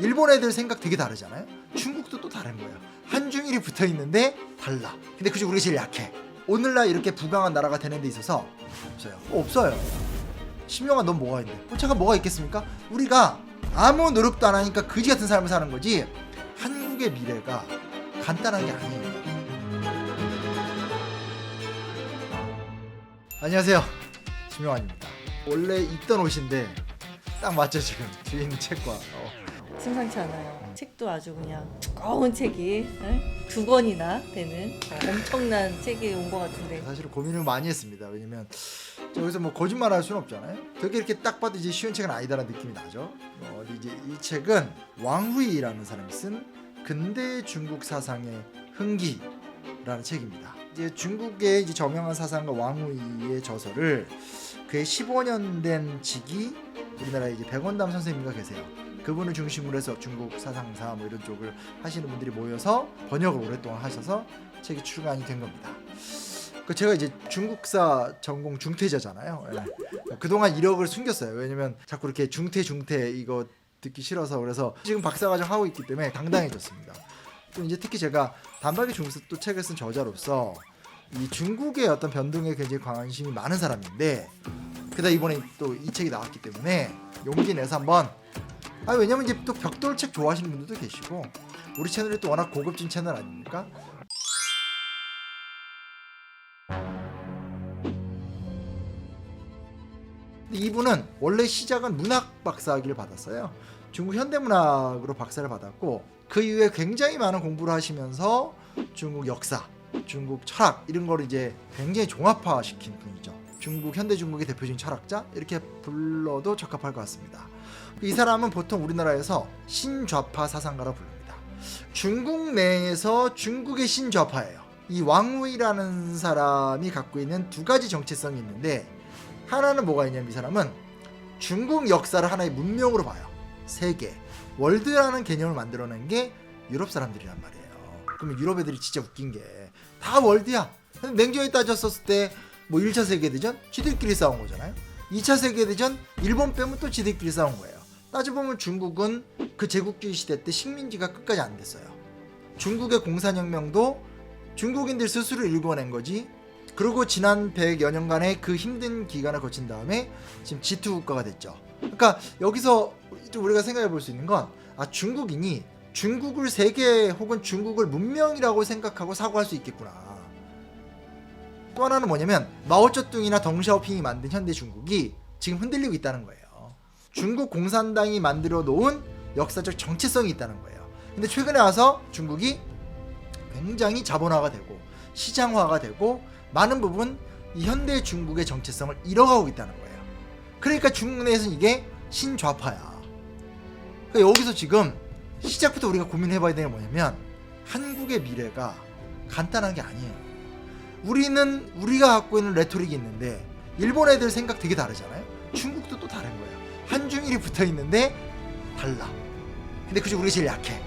일본 애들 생각 되게 다르잖아요. 중국도 또 다른 거예요. 한중일이 붙어 있는데 달라. 근데 그중 우리가 제일 약해. 오늘날 이렇게 부강한 나라가 되는 데 있어서 없어요. 없어요. 신명아, 넌 뭐가 있는데? 잠깐 뭐가 있겠습니까? 우리가 아무 노력도 안 하니까 그지 같은 삶을 사는 거지. 한국의 미래가 간단한 게 아니에요. 안녕하세요, 신명환입니다. 원래 입던 옷인데 딱 맞죠. 지금 뒤에 있는 책과 심상치 않아요. 책도 아주 그냥 두꺼운 책이 2권이나 되는 엄청난 책이 온 것 같은데. 사실 고민을 많이 했습니다. 왜냐면 여기서 뭐 거짓말할 수는 없잖아요. 되게 이렇게 딱 봐도 이제 쉬운 책은 아니다라는 느낌이 나죠. 이제 이 책은 왕후이라는 사람이 쓴 근대 중국 사상의 흥기라는 책입니다. 이제 중국의 이제 저명한 사상가 왕후이의 저서를 그의 15년 된 직이 우리나라에 이제 백원담 선생님과 계세요. 그분을 중심으로 해서 중국 사상사 뭐 이런 쪽을 하시는 분들이 모여서 번역을 오랫동안 하셔서 책이 출간이 된 겁니다. 제가 이제 중국사 전공 중퇴자잖아요. 그동안 이력을 숨겼어요. 왜냐면 자꾸 이렇게 중퇴 이거 듣기 싫어서. 그래서 지금 박사과정 하고 있기 때문에 당당해졌습니다. 또 이제 특히 제가 단박에 중국사 또 책을 쓴 저자로서 이 중국의 어떤 변동에 굉장히 관심이 많은 사람인데, 게다가 이번에 또 이 책이 나왔기 때문에 용기 내서 한번, 왜냐면 이제 또 벽돌책 좋아하시는 분들도 계시고 우리 채널이 또 워낙 고급진 채널 아닙니까? 이분은 원래 시작은 문학 박사학위를 받았어요. 중국 현대문학으로 박사를 받았고 그 이후에 굉장히 많은 공부를 하시면서 중국 역사, 중국 철학 이런 걸 이제 굉장히 종합화시킨 분이죠. 중국 현대 중국의 대표적인 철학자 이렇게 불러도 적합할 것 같습니다. 이 사람은 보통 우리나라에서 신좌파 사상가라 부릅니다. 중국 내에서 중국의 신좌파예요. 이 왕후이라는 사람이 갖고 있는 두 가지 정체성이 있는데, 하나는 뭐가 있냐면 이 사람은 중국 역사를 하나의 문명으로 봐요. 세계, 월드라는 개념을 만들어낸 게 유럽 사람들이란 말이에요. 그러면 유럽 애들이 진짜 웃긴 게 다 월드야. 냉정히 따졌었을 때 뭐 1차 세계대전 지들끼리 싸운 거잖아요. 2차 세계대전 일본 빼면 또 지들끼리 싸운 거예요. 따져보면 중국은 그 제국주의 시대 때 식민지가 끝까지 안 됐어요. 중국의 공산혁명도 중국인들 스스로 일궈낸 거지. 그리고 지난 100여 년간의 그 힘든 기간을 거친 다음에 지금 G2 국가가 됐죠. 그러니까 여기서 우리가 생각해 볼 수 있는 건, 중국인이 중국을 세계 혹은 중국을 문명이라고 생각하고 사고할 수 있겠구나. 또 하나는 뭐냐면 마오쩌둥이나 덩샤오핑이 만든 현대 중국이 지금 흔들리고 있다는 거예요. 중국 공산당이 만들어 놓은 역사적 정체성이 있다는 거예요. 근데 최근에 와서 중국이 굉장히 자본화가 되고 시장화가 되고 많은 부분 이 현대 중국의 정체성을 잃어가고 있다는 거예요. 그러니까 중국 내에서는 이게 신좌파야. 그러니까 여기서 지금 시작부터 우리가 고민해봐야 되는 게 뭐냐면, 한국의 미래가 간단한 게 아니에요. 우리는 우리가 갖고 있는 레토릭이 있는데 일본 애들 생각 되게 다르잖아요. 중국도 또 다른 거예요. 한중일이 붙어 있는데 달라. 근데 그중 우리가 제일 약해.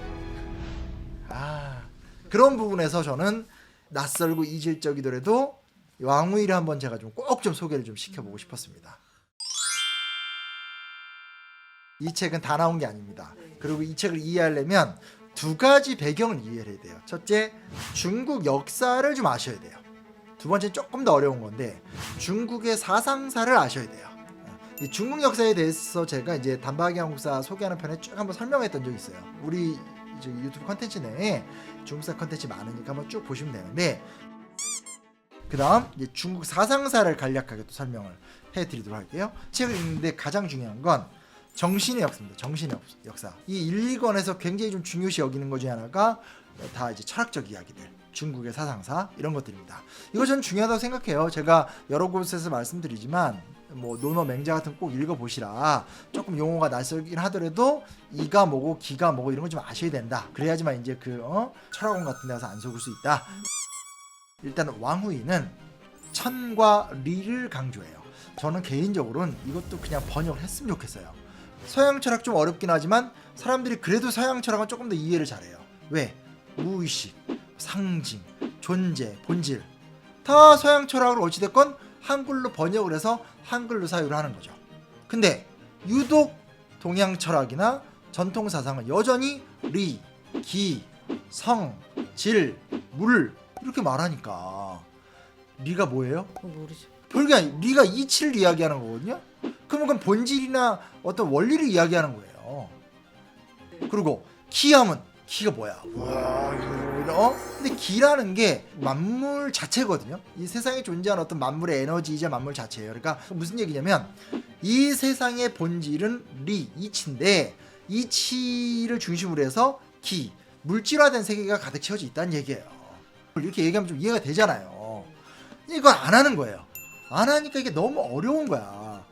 그런 부분에서 저는 낯설고 이질적이더라도 왕후이를 한번 제가 꼭 좀 소개를 좀 시켜보고 싶었습니다. 이 책은 다 나온 게 아닙니다. 그리고 이 책을 이해하려면 두 가지 배경을 이해해야 돼요. 첫째, 중국 역사를 좀 아셔야 돼요. 두 번째는 조금 더 어려운 건데, 중국의 사상사를 아셔야 돼요. 이 중국 역사에 대해서 제가 이제 단박에 한국사 소개하는 편에 쭉 한번 설명했던 적이 있어요. 우리 유튜브 컨텐츠 내에 중국사 컨텐츠 많으니까 한번 쭉 보시면 되는데, 그 다음 이제 중국 사상사를 간략하게 또 설명을 해드리도록 할게요. 책을 읽는데 가장 중요한 건 정신의 역사입니다. 정신의 역사. 이 1, 2권에서 굉장히 좀 중요시 여기는 것 중에 하나가 다 이제 철학적 이야기들, 중국의 사상사 이런 것들입니다. 이거 저는 중요하다고 생각해요. 제가 여러 곳에서 말씀드리지만 뭐 논어 맹자 같은 거 꼭 읽어보시라. 조금 용어가 낯설긴 하더라도 이가 뭐고 기가 뭐고 이런 거 좀 아셔야 된다. 그래야지만 이제 철학원 같은 데 가서 안 속을 수 있다. 일단 왕후이는 천과 리를 강조해요. 저는 개인적으로는 이것도 그냥 번역을 했으면 좋겠어요. 서양 철학 좀 어렵긴 하지만 사람들이 그래도 서양 철학은 조금 더 이해를 잘해요. 왜? 무의식, 상징, 존재, 본질 다 서양 철학을 어찌됐건 한글로 번역을 해서 한글로 사유를 하는 거죠. 근데 유독 동양 철학이나 전통 사상은 여전히 리, 기, 성, 질, 물 이렇게 말하니까 리가 뭐예요? 모르죠. 별게 아니 리가 이치를 이야기하는 거거든요. 그러면 그건 본질이나 어떤 원리를 이야기하는 거예요. 그리고 기하면 기가 뭐야? 와 이거 근데 기라는 게 만물 자체거든요. 이 세상에 존재하는 어떤 만물의 에너지이자 만물 자체예요. 그러니까 무슨 얘기냐면 이 세상의 본질은 리 이치인데 이치를 중심으로 해서 기 물질화된 세계가 가득 채워져 있다는 얘기예요. 이렇게 얘기하면 좀 이해가 되잖아요. 이걸 안 하는 거예요. 안 하니까 이게 너무 어려운 거야.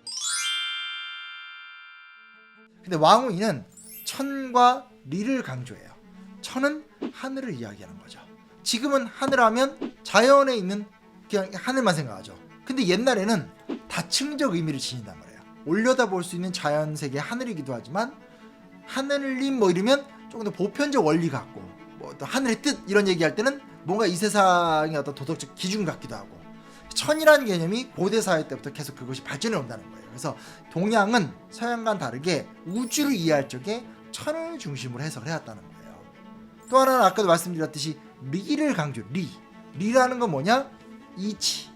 근데 왕우이는 천과 리를 강조해요. 천은 하늘을 이야기하는 거죠. 지금은 하늘 하면 자연에 있는 그냥 하늘만 생각하죠. 근데 옛날에는 다층적 의미를 지닌단 말이에요. 올려다볼 수 있는 자연세계 하늘이기도 하지만 하늘님 뭐 이러면 조금 더 보편적 원리 같고 뭐 또 하늘의 뜻 이런 얘기할 때는 뭔가 이 세상의 어떤 도덕적 기준 같기도 하고 천이라는 개념이 고대 사회 때부터 계속 그것이 발전해 온다는 거예요. 그래서 동양은 서양과는 다르게 우주를 이해할 적에 천을 중심으로 해석을 해왔다는 거예요. 또 하나는 아까도 말씀드렸듯이 리를 강조. 리라는 건 뭐냐? 이치.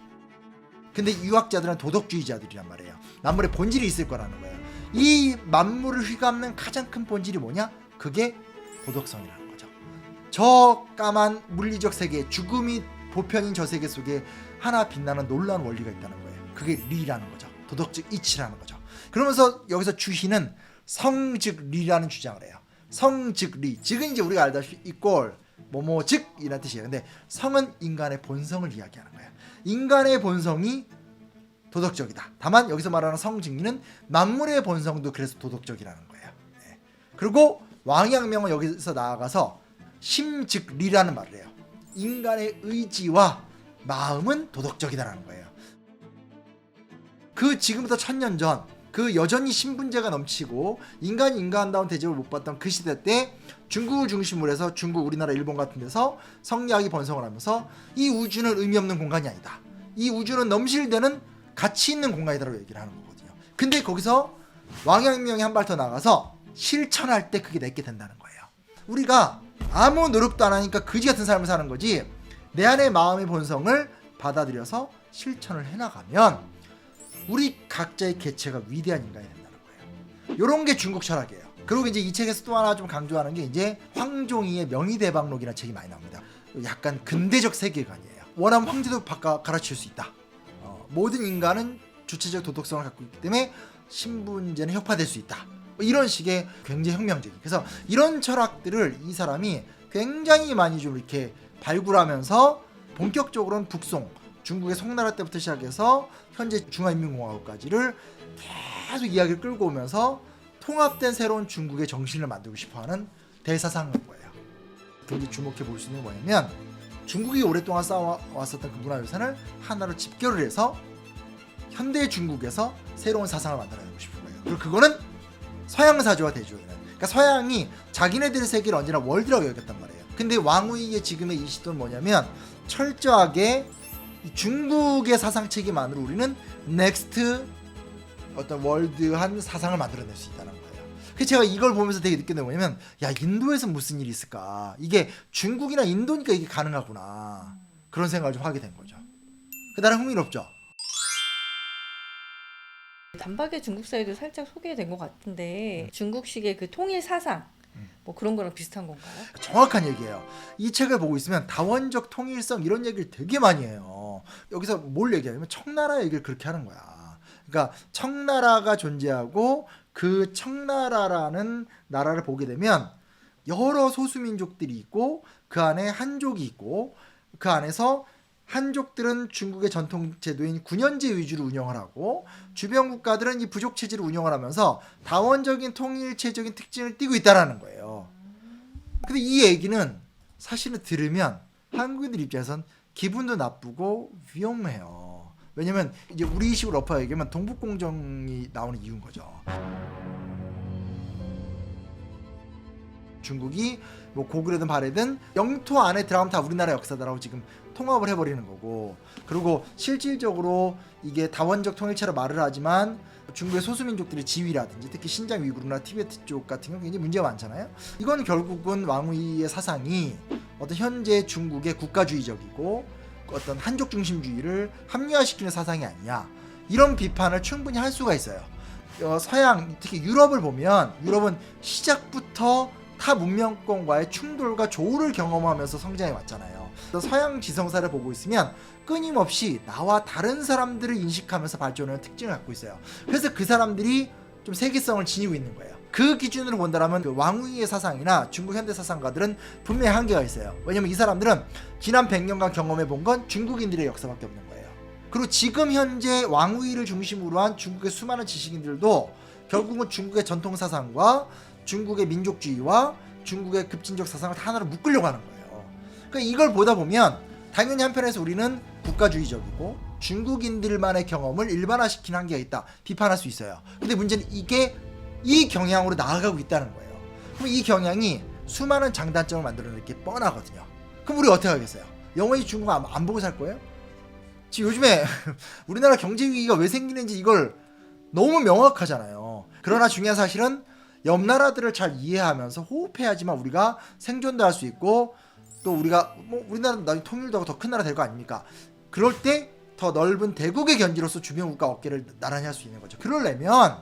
근데 유학자들은 도덕주의자들이란 말이에요. 만물의 본질이 있을 거라는 거예요. 이 만물을 휘감는 가장 큰 본질이 뭐냐? 그게 도덕성이라는 거죠. 저 까만 물리적 세계, 죽음이 보편인 저 세계 속에 하나 빛나는 놀라운 원리가 있다는 거예요. 그게 리라는 거죠. 도덕적 이치라는 거죠. 그러면서 여기서 주희는 성 즉 리라는 주장을 해요. 성 즉 리. 즉은 이제 우리가 알다시피 이꼴 뭐뭐 즉 이란 뜻이에요. 근데 성은 인간의 본성을 이야기하는 거예요. 인간의 본성이 도덕적이다. 다만 여기서 말하는 성직리는 만물의 본성도 그래서 도덕적이라는 거예요. 네. 그리고 왕양명은 여기서 나아가서 심즉리라는 말을 해요. 인간의 의지와 마음은 도덕적이다라는 거예요. 그 지금부터 1000년 전 그 여전히 신분제가 넘치고 인간이 인간다운 대접을 못 받던 그 시대 때 중국을 중심으로 해서 중국, 우리나라, 일본 같은 데서 성리학이 번성을 하면서 이 우주는 의미 없는 공간이 아니다. 이 우주는 넘실대는 가치 있는 공간이다라고 얘기를 하는 거거든요. 근데 거기서 왕양명이 한 발 더 나가서 실천할 때 그게 내게 된다는 거예요. 우리가 아무 노력도 안 하니까 거지 같은 삶을 사는 거지 내 안의 마음의 본성을 받아들여서 실천을 해나가면 우리 각자의 개체가 위대한 인간이 된다는 거예요. 이런 게 중국 철학이에요. 그리고 이제 이 책에서 또 하나 좀 강조하는 게 이제 황종이의 명의대박록이라는 책이 많이 나옵니다. 약간 근대적 세계관이에요. 원하면 황제도 갈아치울 수 있다. 모든 인간은 주체적 도덕성을 갖고 있기 때문에 신분제는 혁파될 수 있다. 이런 식의 굉장히 혁명적인. 그래서 이런 철학들을 이 사람이 굉장히 많이 좀 이렇게 발굴하면서 본격적으로는 북송, 중국의 송나라 때부터 시작해서 현재 중화인민공화국까지를 계속 이야기를 끌고 오면서 통합된 새로운 중국의 정신을 만들고 싶어하는 대사상인 거예요. 굉장히 주목해 볼 수 있는 게 뭐냐면 중국이 오랫동안 쌓아왔었던 그 문화유산을 하나로 집결을 해서 현대 중국에서 새로운 사상을 만들어내고 싶은 거예요. 그리고 그거는 서양사조와 대조되는. 그러니까 서양이 자기네들의 세계를 언제나 월드라고 여겼단 말이에요. 근데 왕우이의 지금의 이 시도는 뭐냐면 철저하게 중국의 사상체계만으로 우리는 넥스트 어떤 월드한 사상을 만들어낼 수 있다는 거예요. 그래서 제가 이걸 보면서 되게 느꼈던 게 뭐냐면 야 인도에서 무슨 일이 있을까? 이게 중국이나 인도니까 이게 가능하구나. 그런 생각을 좀 하게 된 거죠. 나름 흥미롭죠? 단박에 중국 사회도 살짝 소개된 것 같은데 중국식의 그 통일 사상 뭐 그런 거랑 비슷한 건가요? 정확한 얘기예요. 이 책을 보고 있으면 다원적 통일성 이런 얘기를 되게 많이 해요. 여기서 뭘 얘기하냐면 청나라 얘기를 그렇게 하는 거야. 그러니까 청나라가 존재하고 그 청나라라는 나라를 보게 되면 여러 소수민족들이 있고 그 안에 한족이 있고 그 안에서 한족들은 중국의 전통 제도인 군현제 위주로 운영을 하고 주변 국가들은 이 부족 체제를 운영을 하면서 다원적인 통일체적인 특징을 띠고 있다라는 거예요. 근데 이 얘기는 사실은 들으면 한국인들 입장에선 기분도 나쁘고 위험해요. 왜냐면 이제 우리식으로 엎어 얘기하면 동북공정이 나오는 이유인 거죠. 중국이 뭐 고구려든 발해든 영토 안에 들어가면 다 우리나라 역사다라고 지금 통합을 해버리는 거고, 그리고 실질적으로 이게 다원적 통일체로 말을 하지만 중국의 소수민족들의 지위라든지 특히 신장 위구르나 티베트 쪽 같은 경우 굉장히 문제가 많잖아요. 이건 결국은 왕위의 사상이 어떤 현재 중국의 국가주의적이고 어떤 한족 중심주의를 합리화시키는 사상이 아니냐, 이런 비판을 충분히 할 수가 있어요. 서양 특히 유럽을 보면 유럽은 시작부터 타 문명권과의 충돌과 조우를 경험하면서 성장해 왔잖아요. 서양 지성사를 보고 있으면 끊임없이 나와 다른 사람들을 인식하면서 발전하는 특징을 갖고 있어요. 그래서 그 사람들이 좀 세계성을 지니고 있는 거예요. 그 기준으로 본다면 그 왕위의 사상이나 중국 현대 사상가들은 분명히 한계가 있어요. 왜냐면 이 사람들은 지난 100년간 경험해 본 건 중국인들의 역사밖에 없는 거예요. 그리고 지금 현재 왕위를 중심으로 한 중국의 수많은 지식인들도 결국은 중국의 전통 사상과 중국의 민족주의와 중국의 급진적 사상을 다 하나로 묶으려고 하는 거예요. 그러니까 이걸 보다 보면 당연히 한편에서 우리는 국가주의적이고 중국인들만의 경험을 일반화시키는 한계가 있다, 비판할 수 있어요. 근데 문제는 이게 이 경향으로 나아가고 있다는 거예요. 그럼 이 경향이 수많은 장단점을 만들어낼 게 뻔하거든요. 그럼 우리 어떻게 하겠어요? 영원히 중국 안 보고 살 거예요? 지금 요즘에 우리나라 경제 위기가 왜 생기는지 이걸 너무 명확하잖아요. 그러나 중요한 사실은 옆 나라들을 잘 이해하면서 호흡해야지만 우리가 생존도 할 수 있고, 또 우리가 뭐 우리나라는 나중에 통일도 하고 더 큰 나라 될 거 아닙니까? 그럴 때 더 넓은 대국의 견지로서 주변 국가 어깨를 나란히 할 수 있는 거죠. 그러려면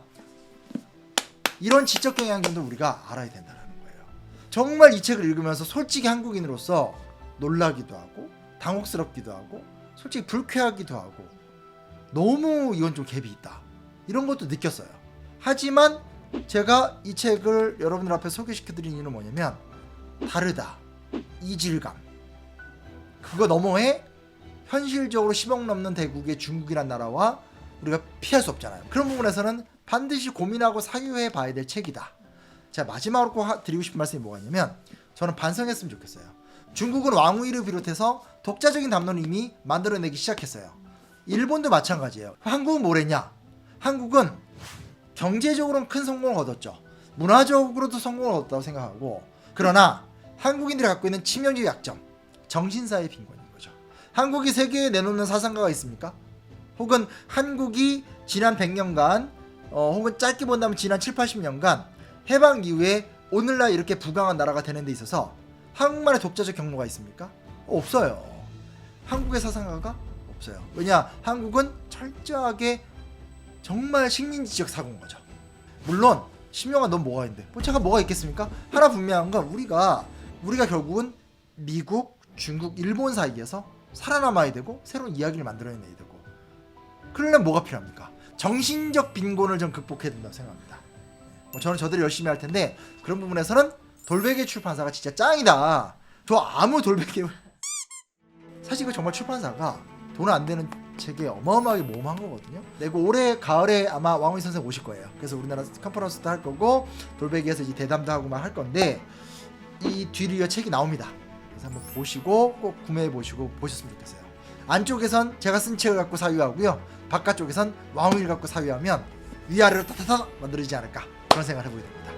이런 지적 경향점도 우리가 알아야 된다는 거예요. 정말 이 책을 읽으면서 솔직히 한국인으로서 놀라기도 하고 당혹스럽기도 하고 솔직히 불쾌하기도 하고 너무 이건 좀 갭이 있다, 이런 것도 느꼈어요. 하지만 제가 이 책을 여러분들 앞에 소개시켜드린 이유는 뭐냐면 다르다, 이질감, 그거 너머에 현실적으로 10억 넘는 대국의 중국이란 나라와 우리가 피할 수 없잖아요. 그런 부분에서는 반드시 고민하고 사유해 봐야 될 책이다. 제가 마지막으로 꼭 드리고 싶은 말씀이 뭐가 있냐면, 저는 반성했으면 좋겠어요. 중국은 왕위를 비롯해서 독자적인 담론을 이미 만들어내기 시작했어요. 일본도 마찬가지예요. 한국은 뭐랬냐? 한국은 경제적으로는 큰 성공을 얻었죠. 문화적으로도 성공을 얻었다고 생각하고, 그러나 한국인들이 갖고 있는 치명적 약점, 정신사의 빈곤인 거죠. 한국이 세계에 내놓는 사상가가 있습니까? 혹은 한국이 지난 100년간 혹은 짧게 본다면 지난 7, 80년간 해방 이후에 오늘날 이렇게 부강한 나라가 되는 데 있어서 한국만의 독자적 경로가 있습니까? 없어요. 한국의 사상가가 없어요. 왜냐? 한국은 철저하게 정말 식민지적 사고인 거죠. 물론 신명아 넌 뭐가 있는데? 뭐 제가 뭐가 있겠습니까? 하나 분명한 건 우리가 결국은 미국, 중국, 일본 사이에서 살아남아야 되고 새로운 이야기를 만들어내야 되고, 그러려면 뭐가 필요합니까? 정신적 빈곤을 좀 극복해야 된다고 생각합니다. 저는 저들이 열심히 할 텐데 그런 부분에서는 돌베개 출판사가 진짜 짱이다. 저 아무 돌베개 사실 그 정말 출판사가 돈 안 되는 책에 어마어마하게 모험한 거거든요. 그리고 올해 가을에 아마 왕훈이 선생 오실 거예요. 그래서 우리나라 컨퍼런스도 할 거고 돌베개에서 이제 대담도 하고 막 할 건데 이 뒤리어 책이 나옵니다. 그래서 한번 보시고 꼭 구매해 보시고 보셨으면 좋겠어요. 안쪽에선 제가 쓴 책을 갖고 사유하고요, 바깥쪽에선 왕훈이를 갖고 사유하면 위아래로 타타타 만들어지지 않을까, 그런 생각을 해보게 됩니다.